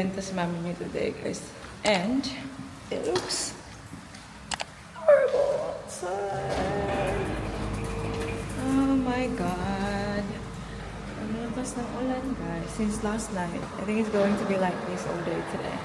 magbibenta si mami niyo today, guys. And it looks horrible outside. Oh my God. Ang lakas ng ulan, guys. Since last night. I think it's going to be like this all day today.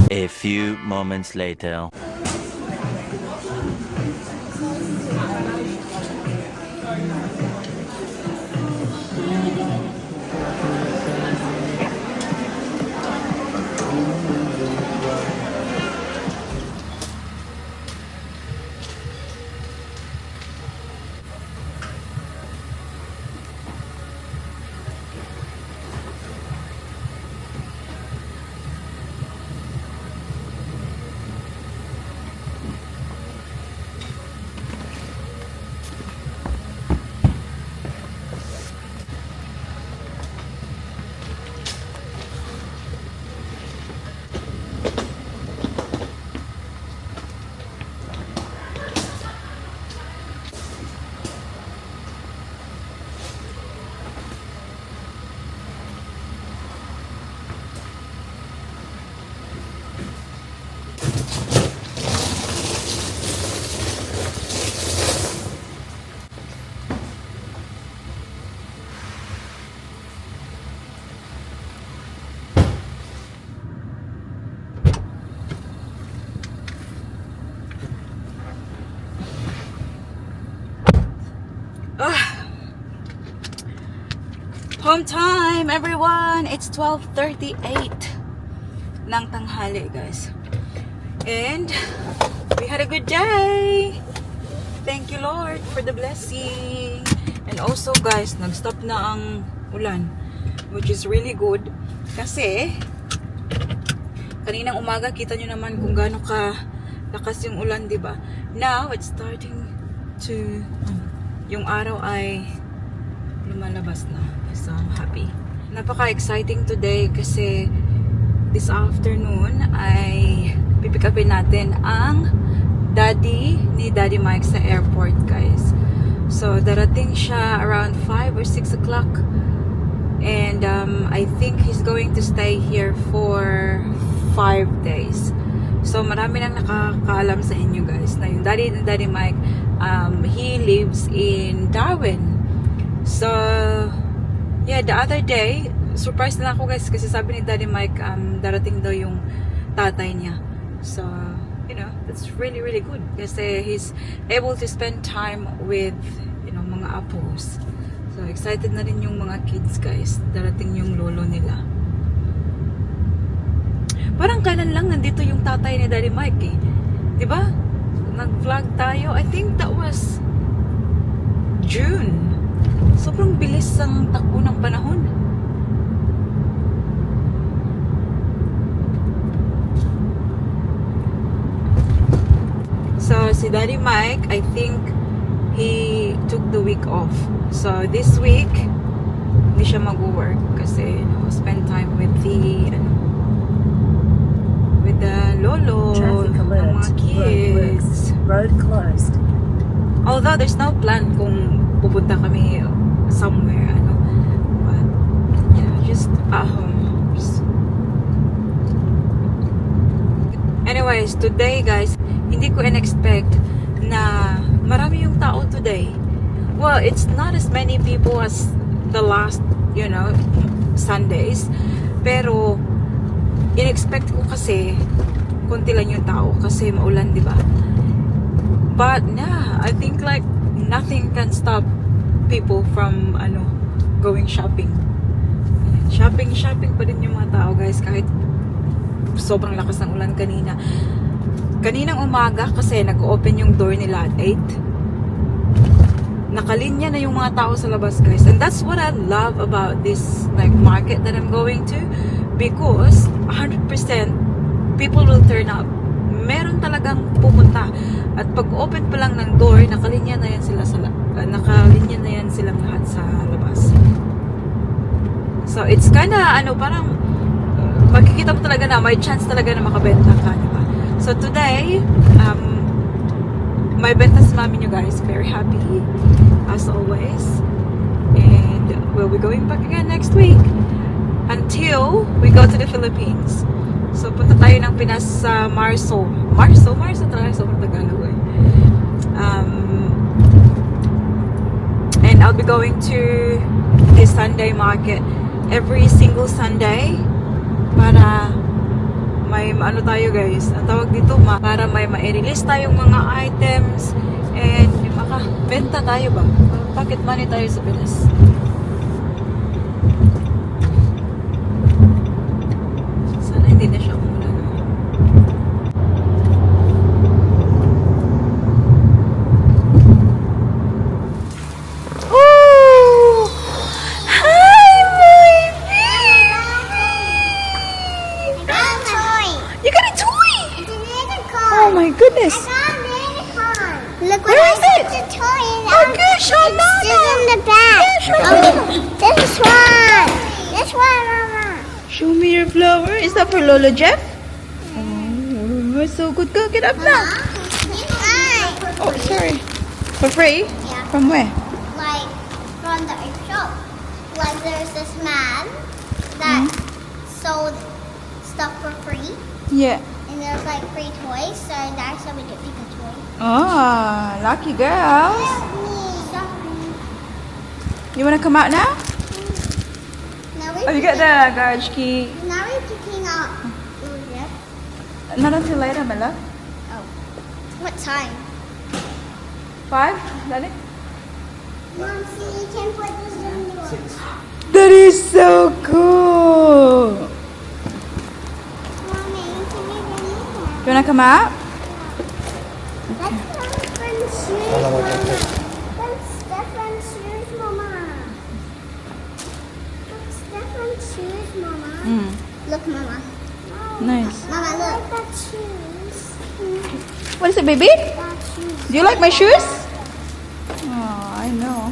A few moments later. Home time, everyone! It's 12:38 ng tanghali, guys. And we had a good day! Thank you, Lord, for the blessing. And also, guys, nag-stop na ang ulan, which is really good. Kasi, kaninang umaga, kita nyo naman kung gaano ka lakas yung ulan, diba? Now, it's starting to... yung araw ay lumalabas na. So, I'm happy. Napaka-exciting today kasi this afternoon ay pipick upin natin ang daddy ni Daddy Mike sa airport, guys. So, darating siya around 5 or 6 o'clock. And I think he's going to stay here for 5 days. So, marami nang nakakaalam sa inyo, guys, na yung daddy ni Daddy Mike, he lives in Darwin. So, yeah, the other day, surprised na ako, guys, kasi sabi ni Daddy Mike, darating daw yung tatay niya. So, you know, that's really, really good. Kasi he's able to spend time with, you know, mga apos. So, excited na rin yung mga kids, guys. Darating yung lolo nila. Parang kailan lang nandito yung tatay ni Daddy Mike, eh. Diba? Nag-vlog tayo. I think that was June. Sobrang bilis ang takbo ng panahon. So, si Daddy Mike, I think he took the week off. So, this week, hindi siya mag-work kasi, you know, spend time with the, with the Lolo, ng mga kids. Road closed. Although, there's no plan kung pupunta kami somewhere, but yeah, just at home. Anyways, today, guys, hindi ko in-expect na marami yung tao today. Well, it's not as many people as the last, you know, Sundays, pero in-expect ko kasi konti lang yung tao kasi maulan, di ba? But nah, I think like nothing can stop people from going shopping. Shopping pa din yung mga tao, guys, kahit sobrang lakas ng ulan kanina. kaninang umaga kasi nag-open yung door nila at 8. Nakalinya na yung mga tao sa labas, guys. And that's what I love about this like market that I'm going to, because 100% people will turn up. Meron talagang pupunta. At pag open pa lang ng door, nakalinya na yan silang lahat sa labas. So it's kinda parang makikita mo talaga na may chance talaga na makabenta ka, diba? So today, may benta si mami nyo, guys. Very happy, as always. And we'll be going back again next week until we go to the Philippines. So punta tayo ng Pinas sa Marso talaga sa Tagalog eh. And I'll be going to the Sunday market every single Sunday para may tayo, guys, ang tawag dito, para may ma-release tayong mga items and makabenta tayo ba? Pocket money tayo sa Pinas. Sana hindi na siya umulan. Oh! Hi, baby! You got a toy! Oh my goodness! Look what Where I is it? the toy. Oh gosh, show It's Mama! in the back. This one. This one, Mama. Show me your flower. Is that for Lolo Jeff? Oh, so good. Go get up now. Oh, sorry. For free? Yeah. From where? Like from the shop. Like there's this man that sold stuff for free, Yeah. and there's like free toys. So that's how we get pick a toy. Oh, lucky girls. You want to come out now? Now Oh, you got the garage key. Now we're picking up. Not until later, my love. Oh, what time? 5? Daddy? Mom, see, you can put this in your. That is so cool. Mommy, can you bring it? You want to come out? That's Stefan's shoes, Mama. That's Stefan's shoes, Mama. That's Stefan's shoes, Mama. Look, Mama. Nice. Mama, look. That shoes. What is it, baby? That shoes. Do you like my shoes? Oh, I know.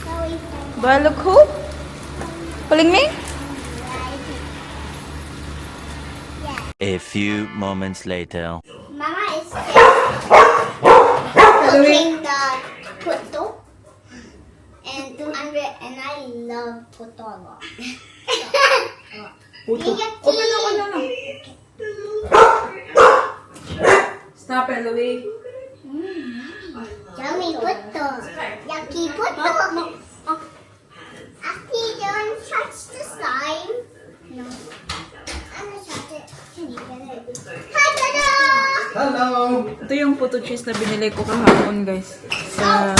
Sorry, Do I look cool? Pulling me? Yeah. A few moments later. Mama is cooking the puto. And I love puto a lot. Stop it, Louie. Yummy puto. Yucky puto. Aki, don't touch the slime. No. I'm gonna touch it. Can you get it? Hi, Dada! Hello! Ito yung photo cheese na binili ko kahapon, guys. Sa,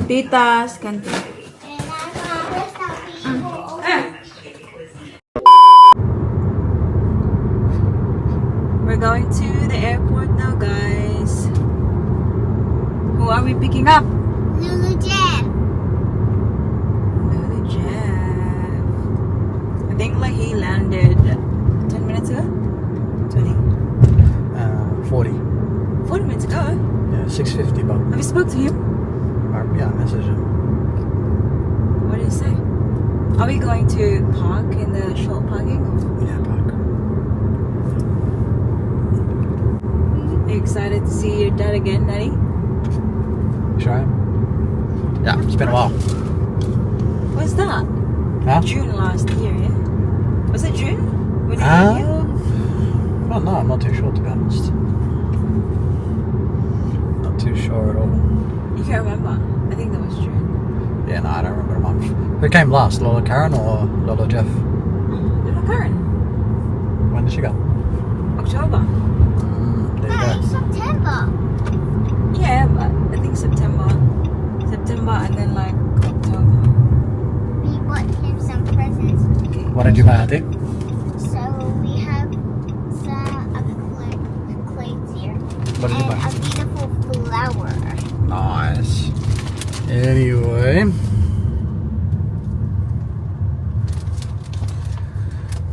Tita's Canteen. And I'm gonna stop people. We're going to the airport now, guys. Who are we picking up? Lulu Jen. Lolo Jeff. I think like he landed 10 minutes ago? 20. 40. 40 minutes ago? Yeah, 6:50, but Have you spoke to him? yeah, I messaged him. What did he say? Are we going to park in the short parking? Yeah, park. Are you excited to see your dad again, Daddy? Sure am. Yeah, it's been a while. What's that? Huh? June last year, yeah? Was it June? When you Huh? had your... Well, no, I'm not too sure, to be honest. Not too sure at all. You can't remember. I think that was June. Yeah, no, I don't remember a month. Who came last, Lola Karen or Lola Jeff? Little Karen. When did she go? October. There you No, go. it's September. Yeah, but I think September. September and then like October. We bought him some presents. What did you buy, Ati? So we have a clay What did you and buy? a beautiful flower. Nice. Anyway.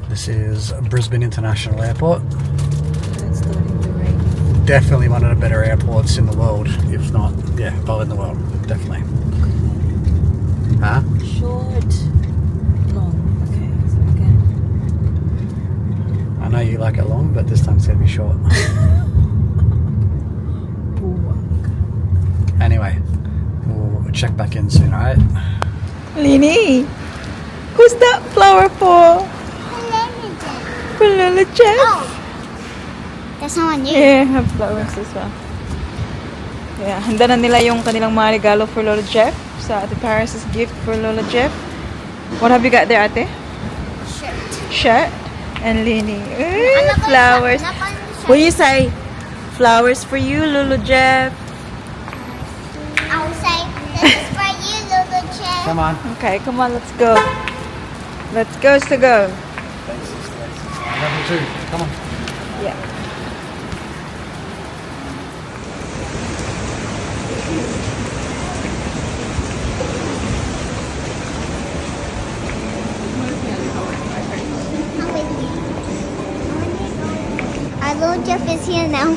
This is Brisbane International Airport. It's starting to rain. Definitely one of the better airports in the world, if not, yeah, well in the world, definitely. Huh? Short. Long. Okay, so again. I know you like it long, but this time it's going to be short. Anyway, we'll check back in soon, alright? Lini, who's that flower for? For Lolo Jeff? Oh, that's not on you. Yeah, have flowers as well. Yeah, handa na nila yung kanilang mga regalo for Lolo Jeff. Sa Ate Paris' gift for Lolo Jeff. What have you got there, Ate? Shirt. Shirt and Lini. I'm not gonna- Flowers. I'm not gonna shirt. What do you say? Flowers for you, Lolo Jeff. I will say, this is for you, little Jeff. Come on. Okay, come on, let's go. Let's go to go. Thanks, sister. I love you too. Come on. Yeah. I'm with you. Our little Jeff is here now.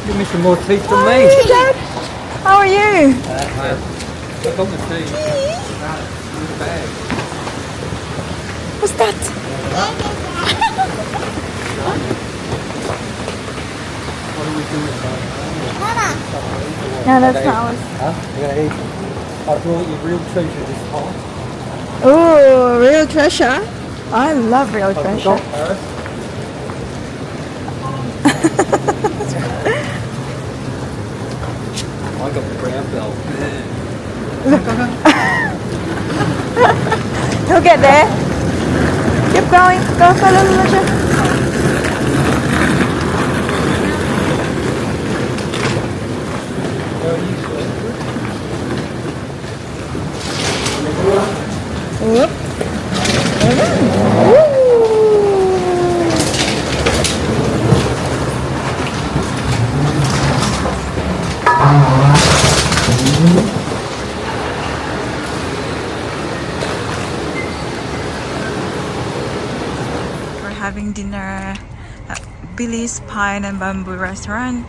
Give me some more teeth than me. Hey, Dad. How are you? Look on the teeth. In the bag. What's that? What are we doing? No, that's not ours. Huh? We're gonna eat. I brought you real treasure this time. Oh, real treasure. I love real treasure. Paris. I got the brown belt. He'll get there. Keep going. Go, follow Lolo Jeff. Whoop. We're having dinner at Billy's Pine and Bamboo Restaurant.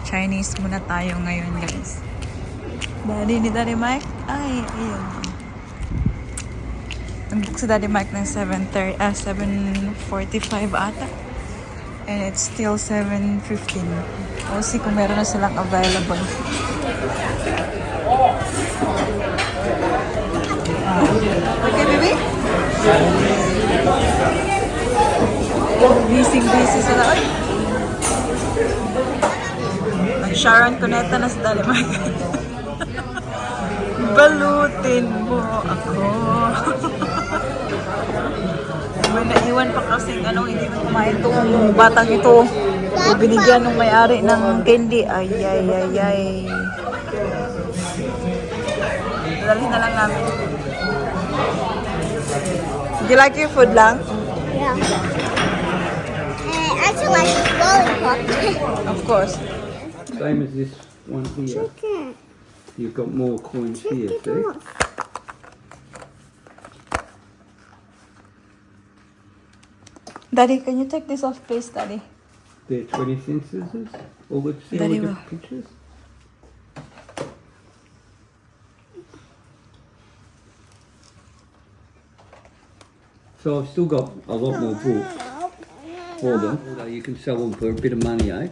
Chinese muna tayo ngayon, guys. Daddy ni Daddy Mike? Ay, ayun. Nag-book si Daddy Mike ng 7:45 ata. And it's still 7:15. We'll see kung meron na silang available. Okay, baby? Busy sila. Ay! Nag-Sharon Cuneta na si Daddy Mike. Balutin mo ako. May naiwan pa kasing hindi na kumain itong batang ito. Binigyan ng may-ari ng candy. Ay. Dalhin na lang namin. Do you like your food lang? Yeah. I actually like lollipop. Of course. Same as this one here. Chicken. You've got more coins here, Take it see? off. Daddy, can you take this off, please, Daddy? They're 20 cent scissors. All the Very silver well. pictures. So I've still got a lot more books for them. Although you can sell them for a bit of money, eh?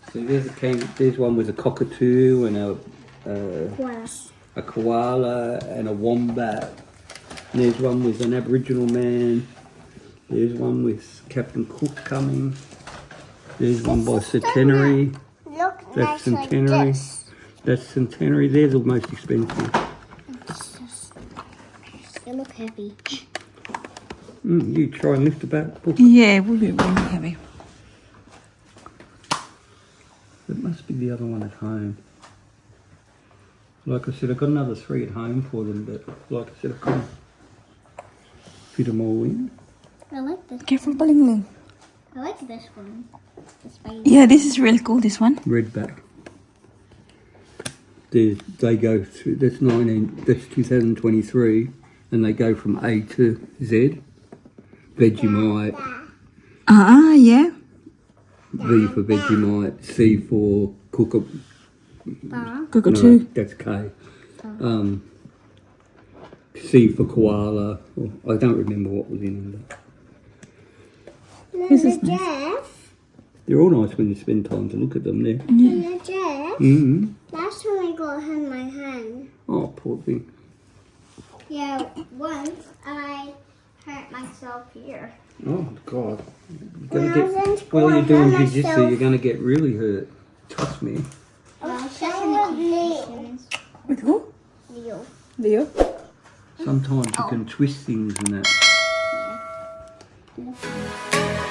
So there's one with a cockatoo and a a koala and a wombat. And there's one with an Aboriginal man. There's one with Captain Cook coming. There's one by Centenary. Look That's nice Centenary. like this. That's Centenary. They're the most expensive. They look heavy. You try and lift the back book. Yeah, it will be really heavy. It must be the other one at home. Like I said, I've got another 3 at home for them, but like I said, I couldn't fit them all in. I like this. Careful, Balingling. I like this one. This baby. Yeah, this is really cool, this one. Redback. They go through, that's 2023, and they go from A to Z. Vegemite, Yeah. V for Vegemite, C for Cook. Cockatoo. That's K. C for koala. I don't remember what was in them. This is nice. Jeff. They're all nice when you spend time to look at them there. Jeff. Mm-hmm. Last time I got him in my hand. Oh, poor thing. Yeah, once I hurt myself here. Oh, God. When I was in school, While I you're doing hurt jiu-jitsu, myself. you're going to get really hurt. Trust me. Well, so me. With who? Leo. Leo. Sometimes you can twist things and that.